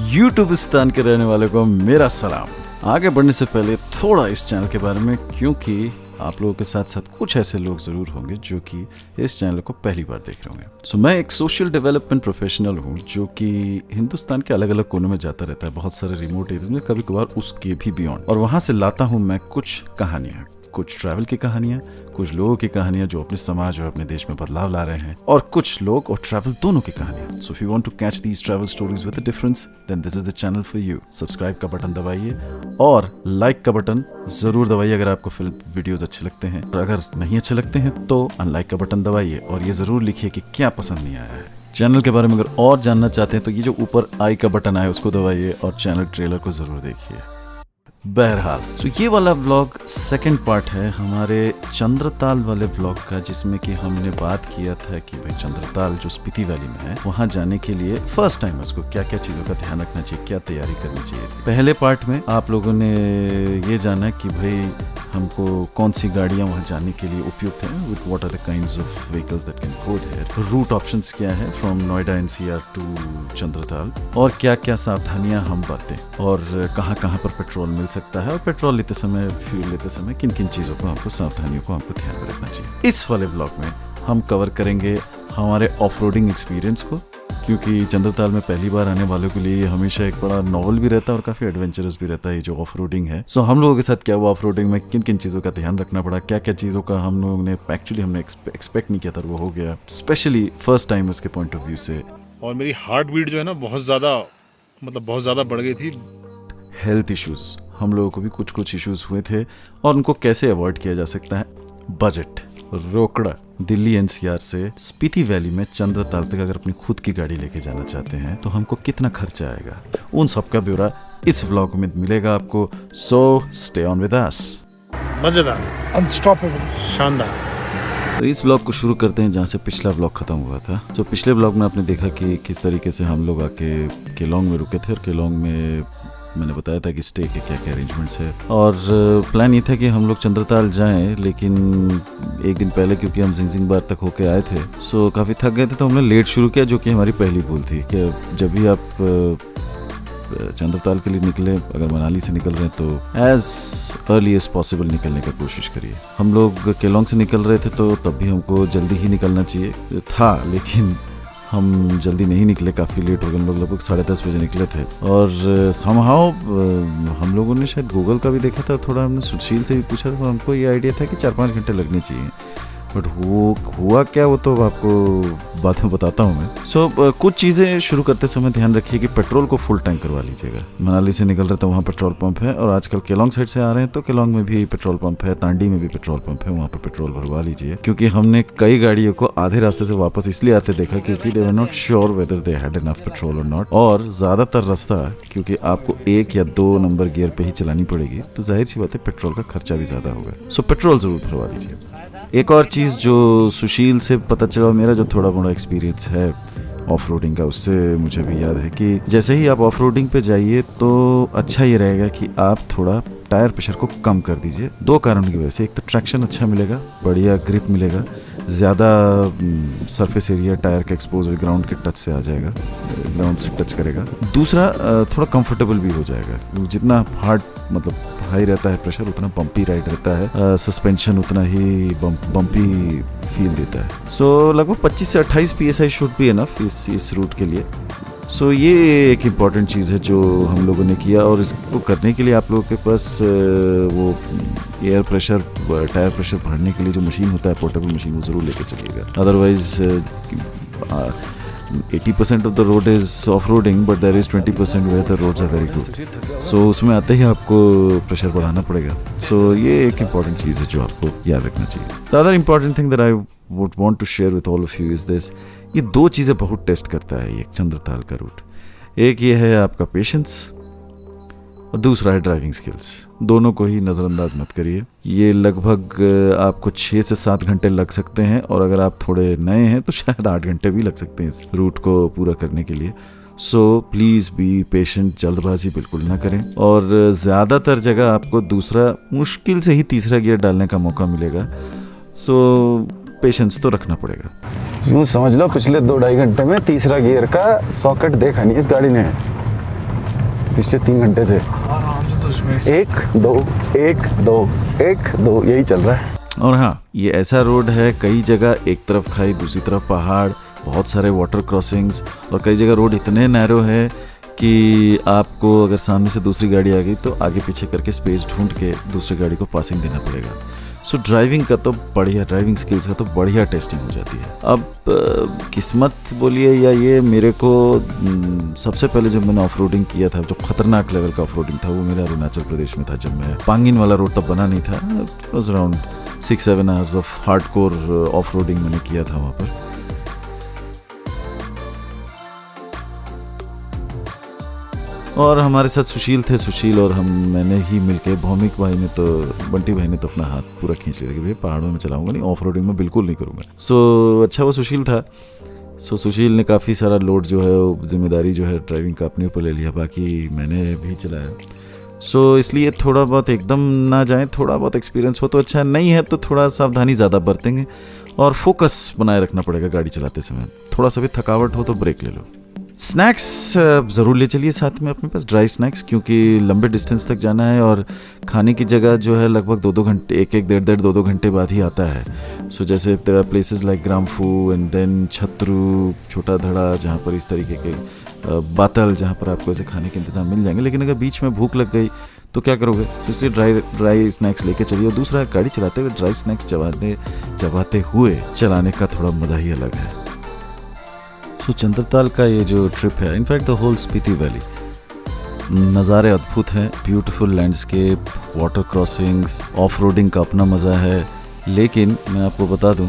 यूट्यूबिस्तान के रहने वाले को मेरा सलाम। आगे बढ़ने से पहले थोड़ा इस चैनल के बारे में, क्योंकि आप लोगों के साथ साथ कुछ ऐसे लोग जरूर होंगे जो कि इस चैनल को पहली बार देख रहे होंगे। मैं एक सोशल डेवलपमेंट प्रोफेशनल हूँ जो कि हिंदुस्तान के अलग अलग कोनों में जाता रहता है, बहुत सारे रिमोट एरियाज में, कभी कभार उसके भी बियॉन्ड, और वहां से लाता हूँ मैं कुछ कहानियां, कुछ ट्रैवल की कहानियां, कुछ लोगों की कहानियां जो अपने समाज और अपने देश में बदलाव ला रहे हैं, और कुछ लोग और ट्रैवल दोनों की कहानियां। So if you want to catch these travel stories with a difference, then this is the channel for you. Subscribe का बटन दबाइए और लाइक का बटन जरूर दबाइए अगर आपको फिल्म वीडियोस अच्छे लगते हैं। और अगर नहीं अच्छे लगते हैं तो अनलाइक का बटन दबाइए और ये जरूर लिखिए कि क्या पसंद नहीं आया है। चैनल के बारे में अगर और जानना चाहते हैं तो ये जो ऊपर आई का बटन आया उसको दबाइए और चैनल ट्रेलर को जरूर देखिए। बहरहाल, तो ये वाला व्लॉग सेकंड पार्ट है हमारे चंद्रताल वाले व्लॉग का, जिसमें कि हमने बात किया था कि भाई चंद्रताल जो स्पीति वैली में है वहां जाने के लिए फर्स्ट टाइम उसको क्या क्या चीजों का ध्यान रखना चाहिए, क्या तैयारी करनी चाहिए। पहले पार्ट में आप लोगों ने ये जाना कि भाई हमको कौन सी गाड़ियां वहां जाने के लिए उपयुक्त हैं, with what are the kinds of vehicles that can go there, route options क्या है from Noida NCR to Chandratal, और क्या क्या सावधानियां हम बरतें, और कहां कहां पर पेट्रोल मिल सकता है, और पेट्रोल लेते समय, फ्यूल लेते समय किन किन चीजों को हमको, सावधानियों को हमको ध्यान में रखना चाहिए। इस वाले ब्लॉग में हम कवर करेंगे हमारे ऑफ रोडिंग एक्सपीरियंस को, क्योंकि चंद्रताल में पहली बार आने वालों के लिए हमेशा एक बड़ा नॉवल भी रहता है और काफी एडवेंचरस भी रहता है जो ऑफ रोडिंग है। सो हम लोगों के साथ क्या हुआ ऑफ रोडिंग में, किन किन चीजों का ध्यान रखना पड़ा, क्या क्या चीजों का हम लोगों ने एक्चुअली हमने एक्सपेक्ट नहीं किया था, वो हो गया, स्पेशली फर्स्ट टाइम उसके पॉइंट ऑफ व्यू से। और मेरी हार्ट बीट जो है ना बहुत ज्यादा बढ़ गई थी। हेल्थ इश्यूज, हम लोगों को भी कुछ कुछ इश्यूज हुए थे और उनको कैसे अवॉइड किया जा सकता है। बजट, रोकड़ा, दिल्ली एनसीआर से स्पीति वैली में चंद्रताल तक अगर अपनी खुद की गाड़ी लेके जाना चाहते हैं तो हमको कितना खर्चा आएगा, उन सब का ब्यौरा इस व्लॉग में मिलेगा आपको। So stay on with us. मजेदार, अनस्टॉपेबल, शानदार। तो इस व्लॉग को शुरू करते हैं जहाँ से पिछला व्लॉग खत्म हुआ था। तो पिछले व्लॉग में आपने देखा कि किस तरीके से हम लोग आके केलोंग में रुके थे, और केलोंग में मैंने बताया था कि स्टे के क्या क्या अरेंजमेंट्स है, और प्लान ये था कि हम लोग चंद्रताल जाएं, लेकिन एक दिन पहले क्योंकि हम जिंगजिंगबार तक होके आए थे, सो काफ़ी थक गए थे, तो हमने लेट शुरू किया, जो कि हमारी पहली भूल थी कि जब भी आप चंद्रताल के लिए निकले, अगर मनाली से निकल रहे हैं तो एज अर्ली एज पॉसिबल निकलने का कोशिश करिए। हम लोग केलोंग से निकल रहे थे तो तब भी हमको जल्दी ही निकलना चाहिए था, लेकिन हम जल्दी नहीं निकले, काफ़ी लेट हो गए। हम लोग लगभग 10:30 बजे निकले थे, और समहाउ हम लोगों ने शायद गूगल का भी देखा था, थोड़ा हमने सुशील से भी पूछा था, तो हमको ये आइडिया था कि 4-5 घंटे लगने चाहिए, बट वो हुआ क्या वो तो आपको बाद में बताता हूँ मैं। सो कुछ चीज़ें शुरू करते समय ध्यान रखिए कि पेट्रोल को फुल टैंक करवा लीजिएगा। मनाली से निकल रहे तो वहाँ पेट्रोल पंप है, और आजकल केलोंग साइड से आ रहे हैं तो केलोंग में भी पेट्रोल पंप है, तांडी में भी पेट्रोल पंप है, वहाँ पर पेट्रोल भरवा लीजिए। क्योंकि हमने कई गाड़ियों को आधे रास्ते से वापस इसलिए आते देखा क्योंकि they were not sure whether they had enough petrol और नॉट, और ज़्यादातर रास्ता क्योंकि आपको 1 या 2 नंबर गियर पे ही चलानी पड़ेगी, तो जाहिर सी बात है पेट्रोल का खर्चा भी ज़्यादा होगा। सो पेट्रोल ज़रूर भरवा दीजिए। एक और चीज़ जो सुशील से पता चला, मेरा जो थोड़ा बड़ा एक्सपीरियंस है ऑफ रोडिंग का, उससे मुझे भी याद है कि जैसे ही आप ऑफ रोडिंग पे जाइए तो अच्छा ये रहेगा कि आप थोड़ा टायर प्रेशर को कम कर दीजिए, 2 कारणों की वजह से। एक तो ट्रैक्शन अच्छा मिलेगा, बढ़िया ग्रिप मिलेगा, ज़्यादा सरफेस एरिया टायर का एक्सपोजर ग्राउंड के टच से आ जाएगा, ग्राउंड से टच करेगा। दूसरा थोड़ा कंफर्टेबल भी हो जाएगा, जितना हार्ड मतलब हाई रहता है प्रेशर उतना बम्पी राइड रहता है, सस्पेंशन उतना ही बम्पी फील देता है। सो लगभग 25 से 28 PSI शुड बी एनफ इस रूट के लिए। सो ये एक इम्पॉर्टेंट चीज़ है जो हम लोगों ने किया, और इसको करने के लिए आप लोगों के पास वो एयर प्रेशर टायर प्रेशर भरने के लिए जो मशीन होता है पोर्टेबल मशीन, वो ज़रूर लेके चलिएगा। Otherwise 80% of the road is off roading, but there is 20% where the roads are very good. So उसमें आते ही आपको प्रेशर बढ़ाना पड़ेगा। सो ये एक इम्पॉर्टेंट चीज़ है जो आपको याद रखना चाहिए। The other important thing that I would want to share with all of you is this, ये दो चीज़ें बहुत टेस्ट करता है ये चंद्रताल का रूट। एक ये है आपका पेशेंस और दूसरा है ड्राइविंग स्किल्स। दोनों को ही नज़रअंदाज मत करिए। ये लगभग आपको 6 से 7 घंटे लग सकते हैं, और अगर आप थोड़े नए हैं तो शायद 8 घंटे भी लग सकते हैं इस रूट को पूरा करने के लिए। सो प्लीज़ बी पेशेंट, जल्दबाजी बिल्कुल ना करें। और ज़्यादातर जगह आपको दूसरा मुश्किल से ही तीसरा गियर डालने का मौका मिलेगा। सो पेशेंस तो रखना पड़ेगा। यूँ समझ लो पिछले 2-2.5 घंटे में तीसरा गियर का सॉकेट देखा नहीं इस गाड़ी ने, पिछले 3 घंटे से। तो उसमें 1 2 1 2 1 2 यही चल रहा है। और हाँ, ये ऐसा रोड है, कई जगह एक तरफ खाई दूसरी तरफ पहाड़, बहुत सारे वाटर क्रॉसिंग्स, और कई जगह रोड इतने नैरो है कि आपको अगर सामने से दूसरी गाड़ी आ गई तो आगे पीछे करके स्पेस ढूंढ के दूसरी गाड़ी को पासिंग देना पड़ेगा। सो ड्राइविंग का तो बढ़िया, ड्राइविंग स्किल्स का तो बढ़िया टेस्टिंग हो जाती है। अब किस्मत बोलिए या ये, मेरे को सबसे पहले जब मैंने ऑफ रोडिंग किया था, जो खतरनाक लेवल का ऑफ रोडिंग था, वो मेरा अरुणाचल प्रदेश में था। जब मैं पांगिन वाला रोड तब बना नहीं था, it was around 6-7 hours of hardcore off roading मैंने किया था वहाँ पर। और हमारे साथ सुशील थे, सुशील और मैंने ही मिलके, भौमिक भाई ने तो, बंटी भाई ने तो अपना हाथ पूरा खींच लिया कि भाई पहाड़ों में चलाऊंगा नहीं, ऑफ रोडिंग में बिल्कुल नहीं करूँगा। सो अच्छा वो सुशील था। सो सुशील ने काफ़ी सारा लोड जो है, जिम्मेदारी जो है ड्राइविंग का अपने ऊपर ले लिया, बाकी मैंने भी चलाया। सो इसलिए थोड़ा बहुत एकदम ना जाएं, थोड़ा बहुत एक्सपीरियंस हो तो अच्छा, नहीं है तो थोड़ा सावधानी ज़्यादा बरतेंगे, और फोकस बनाए रखना पड़ेगा गाड़ी चलाते समय। थोड़ा सा भी थकावट हो तो ब्रेक ले लो। स्नैक्स ज़रूर ले चलिए साथ में अपने पास, ड्राई स्नैक्स, क्योंकि लंबे डिस्टेंस तक जाना है और खाने की जगह जो है लगभग 2-2 घंटे, 1-1 डेढ़-डेढ़ 2-2 घंटे बाद ही आता है। सो जैसे there are places like Gramphu and then Chhatru, Chhota Dhara, जहाँ पर इस तरीके के बातल, जहाँ पर आपको ऐसे खाने के इंतजाम मिल जाएंगे। लेकिन अगर बीच में भूख लग गई तो क्या करोगे, तो इसलिए ड्राई स्नैक्स लेके चलिए। और दूसरा, गाड़ी चलाते हुए ड्राई स्नैक्स चबाते हुए चलाने का थोड़ा मज़ा ही अलग है। तो चंद्रताल का ये जो ट्रिप है, in fact the whole Spiti valley, नज़ारे अद्भुत हैं, beautiful landscape, water crossings, off roading का अपना मज़ा है। लेकिन मैं आपको बता दूं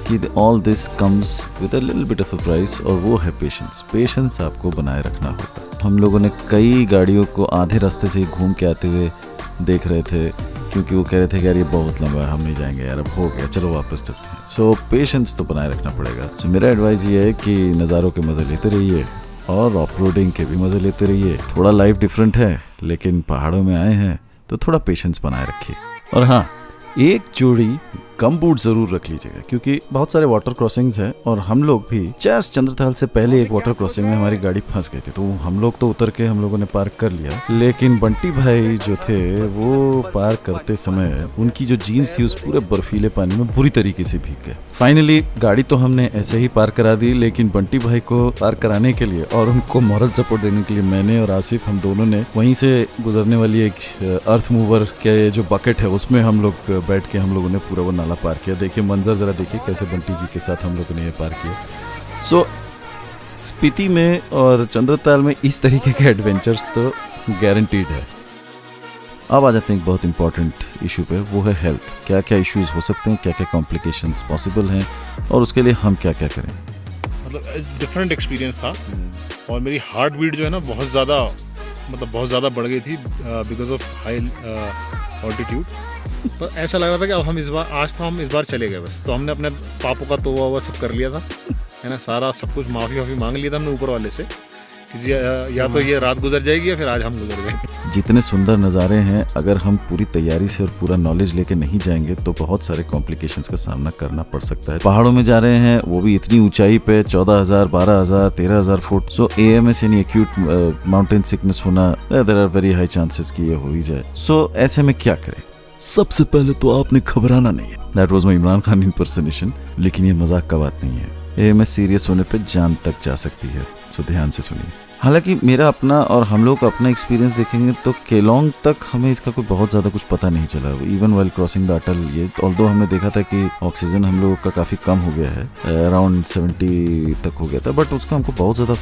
कि all this comes with a little bit of a price, और वो है पेशेंस। पेशेंस आपको बनाए रखना होगा। हम लोगों ने कई गाड़ियों को आधे रास्ते से ही घूम के आते हुए देख रहे थे, क्योंकि वो कह रहे थे कि यार ये बहुत लंबा है, हम नहीं जाएंगे यार, अब हो गया, चलो वापस चलते हैं। सो पेशेंस तो बनाए रखना पड़ेगा। सो मेरा एडवाइस ये है कि नज़ारों के मज़े लेते रहिए और ऑफ रोडिंग के भी मज़े लेते रहिए। थोड़ा लाइफ डिफरेंट है, लेकिन पहाड़ों में आए हैं तो थोड़ा पेशेंस बनाए रखिए। और हाँ, एक जोड़ी गम बूट जरूर रख लीजिएगा, क्योंकि बहुत सारे वाटर क्रॉसिंग्स हैं, और हम लोग भी जस्ट चंद्रताल से पहले एक वाटर क्रॉसिंग में हमारी गाड़ी फंस गई थी, तो हम लोग तो उतर के हम लोगों ने पार्क कर लिया, लेकिन बंटी भाई जो थे वो पार्क करते समय उनकी जो जीन्स थी उस पूरे बर्फीले पानी में बुरी तरीके से भीग गए। फाइनली गाड़ी तो हमने ऐसे ही पार्क करा दी, लेकिन बंटी भाई को पार्क कराने के लिए और उनको मॉरल सपोर्ट देने के लिए मैंने और आसिफ, हम दोनों ने वहीं से गुजरने वाली एक अर्थ मूवर के जो बकेट है उसमें हम लोग बैठ के हम लोगों ने पूरा वो नाला पार किया। देखिए मंजर जरा देखिए कैसे बंटी जी के साथ हम लोगों ने ये पार किया। सो स्पीति में और चंद्रताल में इस तरीके के एडवेंचर्स तो गारंटीड है। अब आ जाते हैं एक बहुत इंपॉर्टेंट इशू पे, वो है हेल्थ। क्या क्या इश्यूज हो सकते हैं, क्या क्या कॉम्प्लिकेशंस पॉसिबल हैं, और उसके लिए हम क्या क्या करें। मतलब डिफरेंट एक्सपीरियंस था, और मेरी हार्ट बीट जो है ना बहुत ज़्यादा बढ़ गई थी बिकॉज ऑफ हाई ऑल्टीट्यूड। तो ऐसा लग रहा था कि अब हम इस बार चले गए बस। तो हमने अपने पापों का तोबा वोबा सब कर लिया था, है ना, सारा सब कुछ माफ़ी मांग लिया था हमने ऊपर वाले से कि या तो ये रात गुजर जाएगी या फिर आज हम गुजर जाएंगे। जितने सुंदर नज़ारे हैं, अगर हम पूरी तैयारी से और पूरा नॉलेज लेके नहीं जाएंगे तो बहुत सारे कॉम्प्लिकेशंस का सामना करना पड़ सकता है। पहाड़ों में जा रहे हैं, वो भी इतनी ऊंचाई पे 14,000, 12,000, 13,000 फुट। सो AMS यानी एक्यूट माउंटेन सिकनेस होना, there are very high chances कि ये हो ही जाए। सो ऐसे में क्या करें? सबसे पहले तो आपने घबराना नहीं है। That was my Imran Khan impersonation, लेकिन ये मजाक का बात नहीं है। AMS सीरियस होने पे जान तक जा सकती है, सो ध्यान से सुनिए। हालांकि मेरा अपना और हम लोग का अपना एक्सपीरियंस देखेंगे तो केलोंग तक हमें इसका कोई बहुत ज़्यादा कुछ पता नहीं चला। इवन वाइल क्रॉसिंग द अटल, ये ऑल्दो हमने देखा था कि ऑक्सीजन हम लोगों का काफ़ी कम हो गया है, अराउंड 70 तक हो गया था, बट उसका हमको बहुत ज़्यादा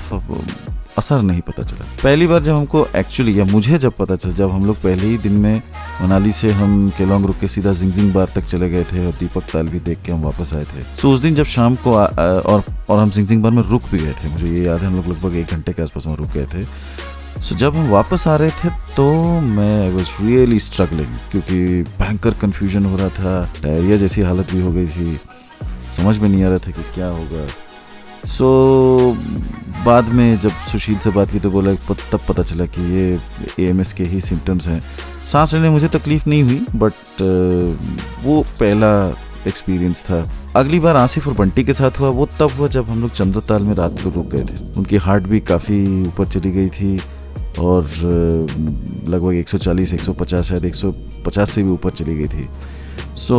असर नहीं पता चला। पहली बार जब हमको एक्चुअली, या मुझे जब पता चला, जब हम लोग पहले ही दिन में मनाली से हम केलोंग रुक के सीधा जिंगजिंग बार तक चले गए थे और दीपक ताल भी देख के हम वापस आए थे। सो उस दिन जब शाम को और हम जिंगजिंग बार में रुक भी गए थे, मुझे ये याद है हम लोग लगभग 1 घंटे के आसपास वहाँ रुक गए थे। सो जब हम वापस आ रहे थे तो मैं आई वॉज रियली स्ट्रगलिंग, क्योंकि भयंकर कन्फ्यूजन हो रहा था, डायरिया जैसी हालत भी हो गई थी, समझ में नहीं आ रहा था कि क्या होगा। सो बाद में जब सुशील से बात की तो बोला, तब पता चला कि ये AMS के ही सिम्टम्स हैं। सांस लेने में मुझे तकलीफ नहीं हुई, बट वो पहला एक्सपीरियंस था। अगली बार आसिफ और बंटी के साथ हुआ, वो तब हुआ जब हम लोग चंद्रताल में रात को रुक गए थे। उनकी हार्ट भी काफ़ी ऊपर चली गई थी और लगभग 140, 150, शायद 150 से भी ऊपर चली गई थी। सो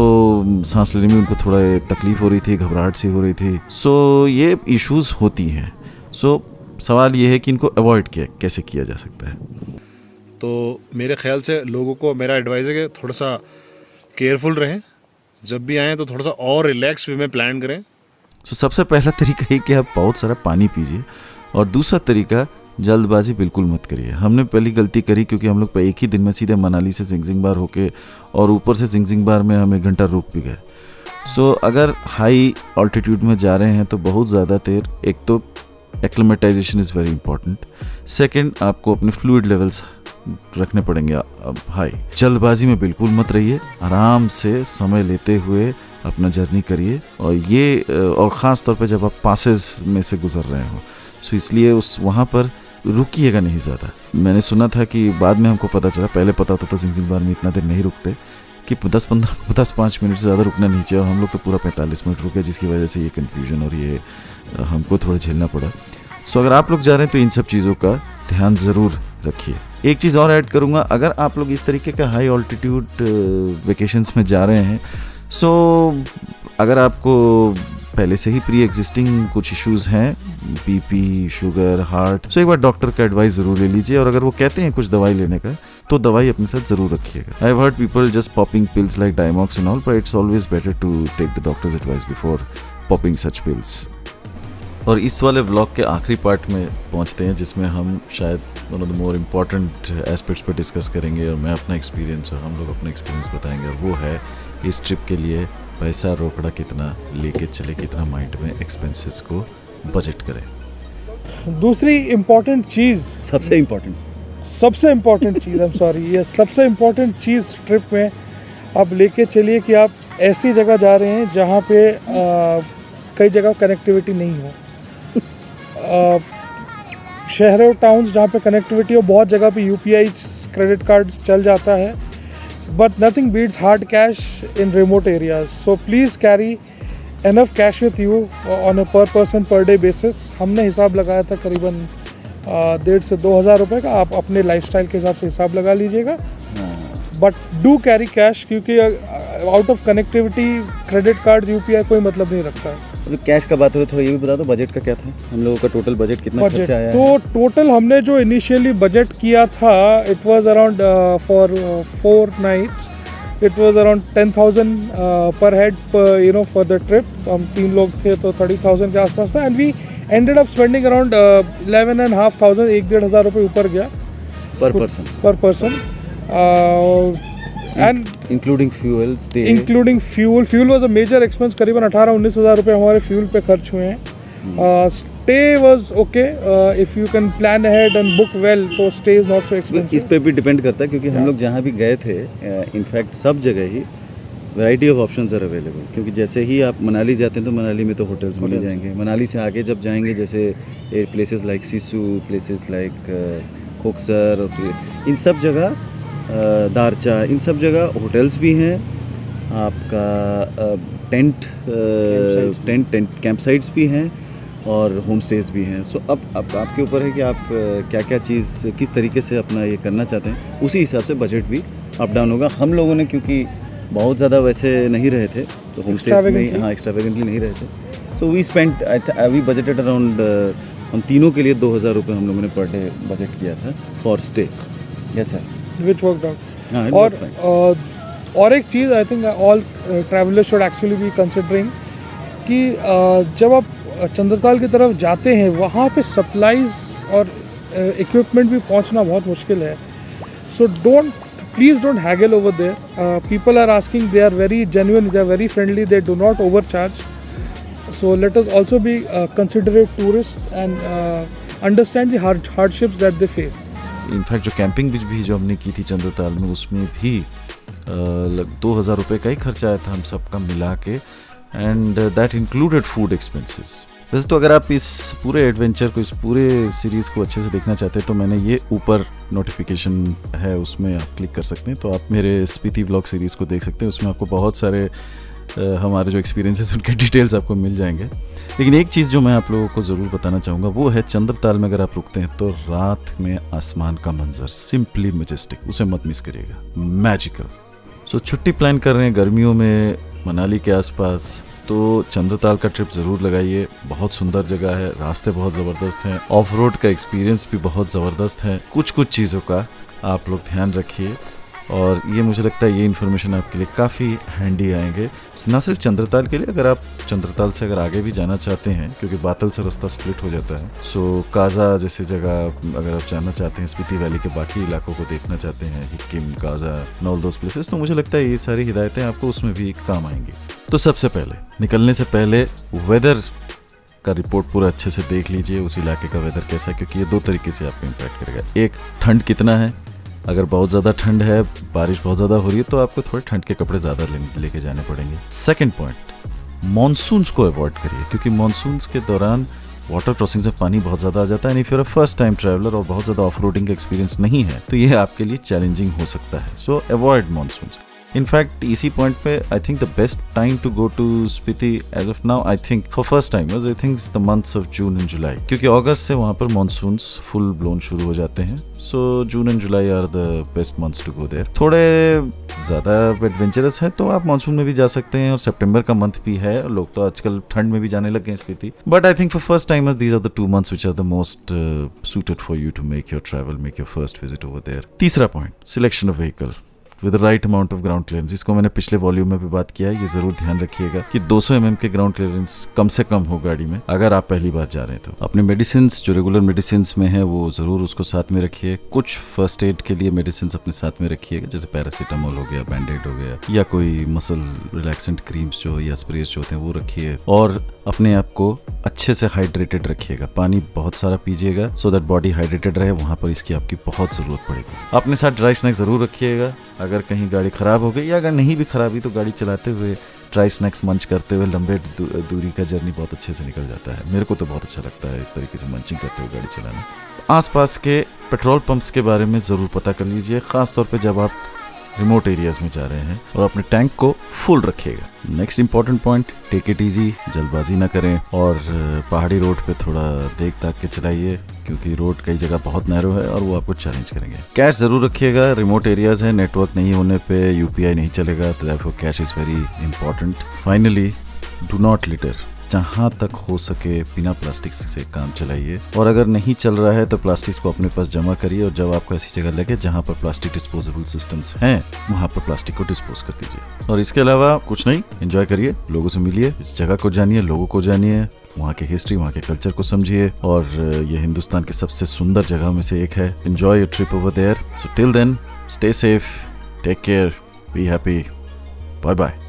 सांस लेने में उनको थोड़ा तकलीफ हो रही थी, घबराहट सी हो रही थी। सो ये इश्यूज होती हैं। सो सवाल ये है कि इनको अवॉइड कैसे किया जा सकता है। तो मेरे ख्याल से लोगों को मेरा एडवाइस है कि थोड़ा सा केयरफुल रहें, जब भी आएँ तो थोड़ा सा और रिलैक्स वे में प्लान करें। सो सबसे पहला तरीका है कि आप बहुत सारा पानी पीजिए, और दूसरा तरीका, जल्दबाजी बिल्कुल मत करिए। हमने पहली गलती करी क्योंकि हम लोग एक ही दिन में सीधे मनाली से जिंगजिंग बार होके और ऊपर से जिंगजिंग बार में हम 1 घंटा रुक भी गए। सो अगर हाई ऑल्टीट्यूड में जा रहे हैं तो बहुत ज़्यादा देर, एक तो acclimatisation is very important, second आपको अपने फ्लूइड लेवल्स रखने पड़ेंगे अब हाई। जल्दबाजी में बिल्कुल मत रहिए, आराम से समय लेते हुए अपना जर्नी करिए, और ख़ास तौर पे जब आप पासेस में से गुजर रहे हो। सो इसलिए वहाँ पर रुकिएगा नहीं ज़्यादा। मैंने सुना था कि बाद में हमको पता चला, पहले पता होता तो जिंगजिंग बार में इतना देर नहीं रुकते, कि 10-5 मिनट से ज़्यादा रुकना नहीं चाहिए, और हम लोग तो पूरा 45 मिनट रुके, जिसकी वजह से ये कन्फ्यूजन और ये हमको थोड़ा झेलना पड़ा। सो अगर आप लोग जा रहे हैं तो इन सब चीज़ों का ध्यान ज़रूर रखिए। एक चीज़ और ऐड करूँगा, अगर आप लोग इस तरीके का हाई ऑल्टीट्यूड वेकेशंस में जा रहे हैं, सो अगर आपको पहले से ही प्री एग्जिस्टिंग कुछ इश्यूज़ हैं, BP, शुगर, हार्ट, सो एक बार डॉक्टर का एडवाइस ज़रूर ले लीजिए, और अगर वो कहते हैं कुछ दवाई लेने का तो दवाई अपने साथ ज़रूर रखिएगा। I have heard people just popping pills like Diamox and all, but it's always better to take the doctor's advice before popping such pills. और इस वाले व्लॉग के आखिरी पार्ट में पहुंचते हैं, जिसमें हम शायद one of the more important aspects पर डिस्कस करेंगे, और मैं अपना एक्सपीरियंस और हम लोग अपना एक्सपीरियंस बताएंगे, और वो है इस ट्रिप के लिए पैसा रोकड़ा कितना लेके चले, कितना माइंड में एक्सपेंसेस को बजट करें। दूसरी इम्पोर्टेंट चीज़, सबसे important cheese, I am sorry, ये सबसे इम्पोर्टेंट चीज़ ट्रिप में आप लेके चलिए कि आप ऐसी जगह जा रहे हैं जहाँ पे कई जगह कनेक्टिविटी नहीं हो। शहरों, टाउन्स जहाँ पे कनेक्टिविटी हो, बहुत जगह पे UPI क्रेडिट कार्ड चल जाता है, but nothing beats hard cash in remote areas. So please carry enough cash with you on a per person per day basis. हमने हिसाब लगाया था करीबन 1,500 से 2,000 रुपये का, आप अपने लाइफस्टाइल के हिसाब से हिसाब लगा लीजिएगा। बट डू कैरी कैश, क्योंकि out of connectivity credit card UPI कोई मतलब नहीं रखता है। कैश का बात हो थोड़ा ये भी बता दो, बजट का क्या था, हम लोगों का टोटल बजट कितना खर्चा आया तो टोटल हमने जो इनिशियली बजट किया था, it was around for 4 nights, it was around 10,000 पर हेड, फॉर द ट्रिप। हम 3 लोग थे तो 30,000 के आसपास था, and we ended up spending around 11,500, 1,500 रुपये ऊपर गया per person. And including fuel stay, fuel was a major expense, करीबन 18-19 हज़ार रुपये हमारे फ्यूल पे खर्च हुए हैं। Stay was okay, if you can plan ahead and book well, तो stay is not so expensive. इस पे भी डिपेंड करता है, क्योंकि हम लोग जहाँ भी गए थे, इनफैक्ट सब जगह ही variety of options are available, क्योंकि जैसे ही आप मनाली जाते हैं तो मनाली में तो होटल्स मिल ही जाएंगे। मनाली से आगे जब जाएंगे जैसे places like Sissu, places like Khoksar, और फिर इन सब जगह दारचा, इन सब जगह होटल्स भी हैं, आपका टेंट कैंप साइट्स भी हैं और होम स्टेज भी हैं। सो अब आपके ऊपर है कि आप क्या क्या चीज़ किस तरीके से अपना ये करना चाहते हैं, उसी हिसाब से बजट भी अप डाउन होगा। हम लोगों ने क्योंकि बहुत ज़्यादा वैसे नहीं रहे थे तो होम स्टेज में एक्स्ट्रावेगेंटली नहीं रहे थे, so we spent we budgeted around, हम तीनों के लिए 2000 रुपये हम लोगों ने पर डे बजट किया था for stay. Yes sir, which worked हाँ, आउट। और एक चीज़ I think all travellers should actually be considering कि जब आप चंद्रताल की तरफ जाते हैं वहाँ पे सप्लाईज और इक्विपमेंट भी पहुँचना बहुत मुश्किल है। सो please don't haggle over there. People are asking, they are very genuine, they are very friendly, they do not overcharge. So let us also be considerate tourists and understand the hardships that they face. In fact जो camping भी जो हमने की थी चंद्रताल में, उसमें भी 2000 रुपये का ही खर्चा आया था हम सबका मिला के, and that included food expenses. वैसे तो अगर आप इस पूरे एडवेंचर को, इस पूरे सीरीज़ को अच्छे से देखना चाहते हैं तो मैंने ये ऊपर नोटिफिकेशन है उसमें आप क्लिक कर सकते हैं, तो आप मेरे स्पीति व्लॉग सीरीज़ को देख सकते हैं। उसमें आपको बहुत सारे हमारे जो एक्सपीरियंसेस उनके डिटेल्स आपको मिल जाएंगे। लेकिन एक चीज़ जो मैं आप लोगों को ज़रूर बताना चाहूँगा वो है चंद्रताल में अगर आप रुकते हैं तो रात में आसमान का मंजर सिंपली मैजेस्टिक, उसे मत मिस करिएगा, मैजिकल। सो छुट्टी प्लान कर रहे हैं गर्मियों में मनाली के आसपास तो चंद्रताल का ट्रिप ज़रूर लगाइए। बहुत सुंदर जगह है, रास्ते बहुत ज़बरदस्त हैं, ऑफ रोड का एक्सपीरियंस भी बहुत ज़बरदस्त है। कुछ चीज़ों का आप लोग ध्यान रखिए और ये मुझे लगता है ये इन्फॉर्मेशन आपके लिए काफ़ी हैंडी आएंगे, ना सिर्फ चंद्रताल के लिए, अगर आप चंद्रताल से अगर आगे भी जाना चाहते हैं क्योंकि बातल से रास्ता स्प्लिट हो जाता है। सो काजा जैसी जगह अगर आप जाना चाहते हैं, स्पीति वैली के बाकी इलाकों को देखना चाहते हैं, Hikkim, Kaza, all those places, तो मुझे लगता है ये सारी हिदायतें आपको उसमें भी काम आएंगी। तो सबसे पहले निकलने से पहले वेदर का रिपोर्ट पूरा अच्छे से देख लीजिए, उस इलाके का वेदर कैसा है, क्योंकि ये दो तरीके से आपको इम्पैक्ट करेगा। एक, ठंड कितना है, अगर बहुत ज़्यादा ठंड है, बारिश बहुत ज़्यादा हो रही है तो आपको थोड़े ठंड के कपड़े ज़्यादा लेके जाने पड़ेंगे। सेकंड पॉइंट, मॉनसून्स को अवॉइड करिए क्योंकि मॉनसून्स के दौरान वाटर क्रॉसिंग से पानी बहुत ज़्यादा आ जाता है। If you are a first time traveller और बहुत ज़्यादा ऑफ रोडिंग का एक्सपीरियंस नहीं है तो ये आपके लिए चैलेंजिंग हो सकता है। So avoid monsoons. इनफैक्ट इसी पॉइंट पे I think the best time to go to Spiti as of now, I think for first time I think the months of June and July, क्योंकि अगस्त से वहाँ पर मॉनसून्स फुल ब्लोन शुरू हो जाते हैं। So June and July are the best months to go there. थोड़े ज़्यादा एडवेंचरस है तो आप मानसून में भी जा सकते हैं और सितंबर का मंथ भी है, लोग तो आजकल ठंड में भी जाने लगे हैं स्पीति। But I think for first timers these are the 2 months which are the most suited for you to make your travel, make your first visit over there. तीसरा point, selection of vehicle with right amount of ground clearance. इसको मैंने पिछले volume में भी बात किया है, ये जरूर ध्यान रखिएगा कि 200 mm के ग्राउंड क्लियरेंस कम से कम हो गाड़ी में अगर आप पहली बार जा रहे हैं तो। अपने मेडिसिन जो रेगुलर मेडिसिन में है वो जरूर उसको साथ में रखिए। कुछ फर्स्ट एड के लिए मेडिसिन अपने साथ में रखिएगा, जैसे पैरासीटामोल हो गया, बैंडेड हो गया, या कोई मसल रिलैक्सेंट क्रीम्स जो या स्प्रेस जो होते हैं वो रखिए। और अपने आप को अच्छे से हाइड्रेटेड रखिएगा, पानी बहुत सारा पीजिएगा सो दैट बॉडी हाइड्रेटेड रहे, वहाँ पर इसकी आपकी बहुत ज़रूरत पड़ेगी। अपने साथ ड्राई स्नैक्स ज़रूर रखिएगा, अगर कहीं गाड़ी ख़राब हो गई या अगर नहीं भी ख़राब हुई तो गाड़ी चलाते हुए ड्राई स्नैक्स मंच करते हुए लंबे दूरी का जर्नी बहुत अच्छे से निकल जाता है। मेरे को तो बहुत अच्छा लगता है इस तरीके से मंचिंग करते हुए गाड़ी चलाना। आसपास के पेट्रोल पंप्स के बारे में ज़रूर पता कर लीजिए, ख़ासतौर पे जब आप रिमोट एरियाज में जा रहे हैं, और अपने टैंक को फुल रखिएगा। Next important point, take it easy, जल्दबाजी ना करें और पहाड़ी रोड पे थोड़ा देख ताक के चलाइए क्योंकि रोड कई जगह बहुत नैरो है और वो आपको चैलेंज करेंगे। कैश ज़रूर रखिएगा, रिमोट एरियाज है, नेटवर्क नहीं होने पे यूपीआई नहीं चलेगा, तो therefore cash is very important. Finally, do not litre, जहाँ तक हो सके बिना प्लास्टिक से काम चलाइए, और अगर नहीं चल रहा है तो प्लास्टिक्स को अपने पास जमा करिए और जब आपको ऐसी जगह लगे जहाँ पर प्लास्टिक डिस्पोजेबल सिस्टम्स हैं वहाँ पर प्लास्टिक को डिस्पोज कर दीजिए। और इसके अलावा कुछ नहीं, एंजॉय करिए, लोगों से मिलिए, इस जगह को जानिए, लोगों को जानिए, वहाँ की हिस्ट्री, वहाँ के कल्चर को समझिए, और ये हिंदुस्तान की सबसे सुंदर जगहों में से एक है। Enjoy your trip over there. So till then, stay safe, take care, be happy, bye bye.